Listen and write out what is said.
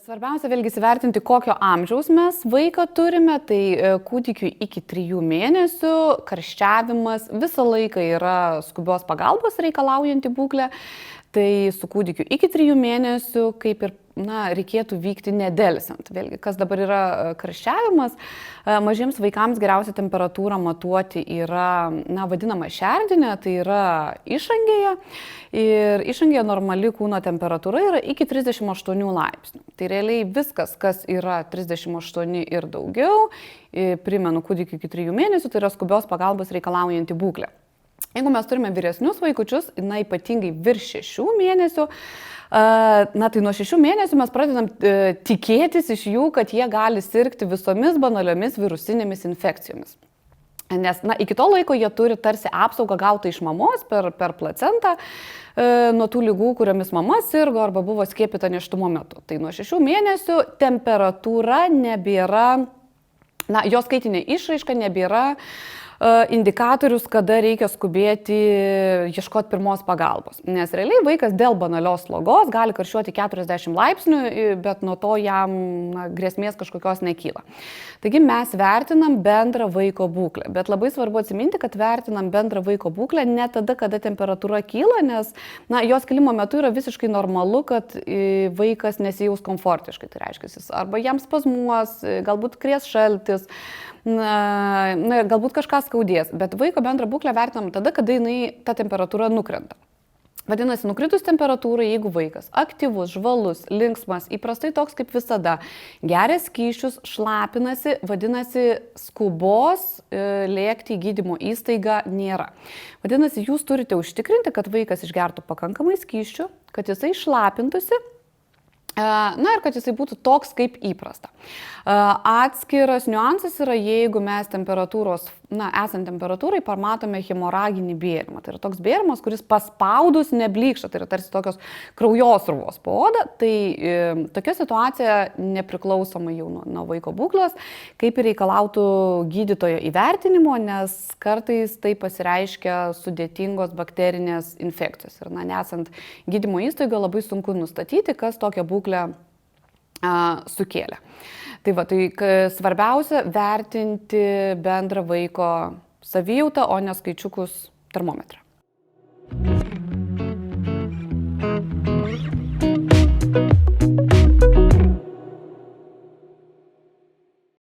Svarbiausia vėlgi įsivertinti, kokio amžiaus mes vaiką turime. Tai kūdikiui iki 3 mėnesių karščiavimas visą laiką yra skubios pagalbos reikalaujanti būklė. Tai su kūdikiu iki 3 mėnesių kaip ir reikėtų vykti nedelsiant. Vėlgi, kas dabar yra karščiavimas, mažiems vaikams geriausia temperatūrą matuoti yra vadinama šerdinė, tai yra išangėje. Ir išangėje normali kūno temperatūra yra iki 38 laipsnių. Tai realiai viskas, kas yra 38 ir daugiau, primenu, kūdikiu iki 3 mėnesių, tai yra skubios pagalbos reikalaujanti būklė. Jeigu mes turime vyresnius vaikučius, ypatingai virš 6 mėnesių, tai nuo 6 mėnesių mes pradedam tikėtis iš jų, kad jie gali sirgti visomis banaliomis virusinėmis infekcijomis. Nes iki to laiko jie turi tarsi apsaugą gautą iš mamos per placentą nuo tų ligų, kuriomis mama sirgo arba buvo skiepyta nėštumo metu. Tai nuo 6 mėnesių temperatūra nebėra, jos skaitinė išraiška nebėra indikatorius, kada reikia skubėti ieškoti pirmos pagalbos. Nes realiai vaikas dėl banalios slogos gali karščiuoti 40 laipsnių, bet nuo to jam grėsmės kažkokios nekyla. Taigi mes vertinam bendrą vaiko būklę, bet labai svarbu atsiminti, kad vertinam bendrą vaiko būklę ne tada, kada temperatūra kyla, nes jos kilimo metu yra visiškai normalu, kad vaikas nesijaus komfortiškai. Tai reiškia, jis arba jam spazmuos, galbūt kries šaltis, galbūt kažką skaudės, bet vaiko bendrą būklę vertinam tada, kada ta temperatūra nukrenta. Vadinasi, nukritus temperatūrai, jeigu vaikas aktyvus, žvalus, linksmas, įprastai toks kaip visada, geria skysčius, šlapinasi, vadinasi, skubos lėkti į gydymo įstaigą nėra. Vadinasi, jūs turite užtikrinti, kad vaikas išgertų pakankamai skysčių, kad jisai šlapintųsi. Ir kad jisai būtų toks kaip įprasta. Atskiras niuansas yra, jeigu mes esant temperatūrai pamatome hemoraginį bėrimą. Tai yra toks bėrimas, kuris paspaudus neblykšta, tai yra tarsi tokios kraujosruvos po oda. Tai tokia situacija nepriklausomai jau nuo vaiko būklės, kaip ir reikalautų gydytojo įvertinimo, nes kartais tai pasireiškia sudėtingos bakterinės infekcijos. Ir nesant gydymo įstaigoje labai sunku nustatyti, kas tokią būklę sukėlė. Tai svarbiausia vertinti bendrą vaiko savijautą, o ne skaičiukus termometrą.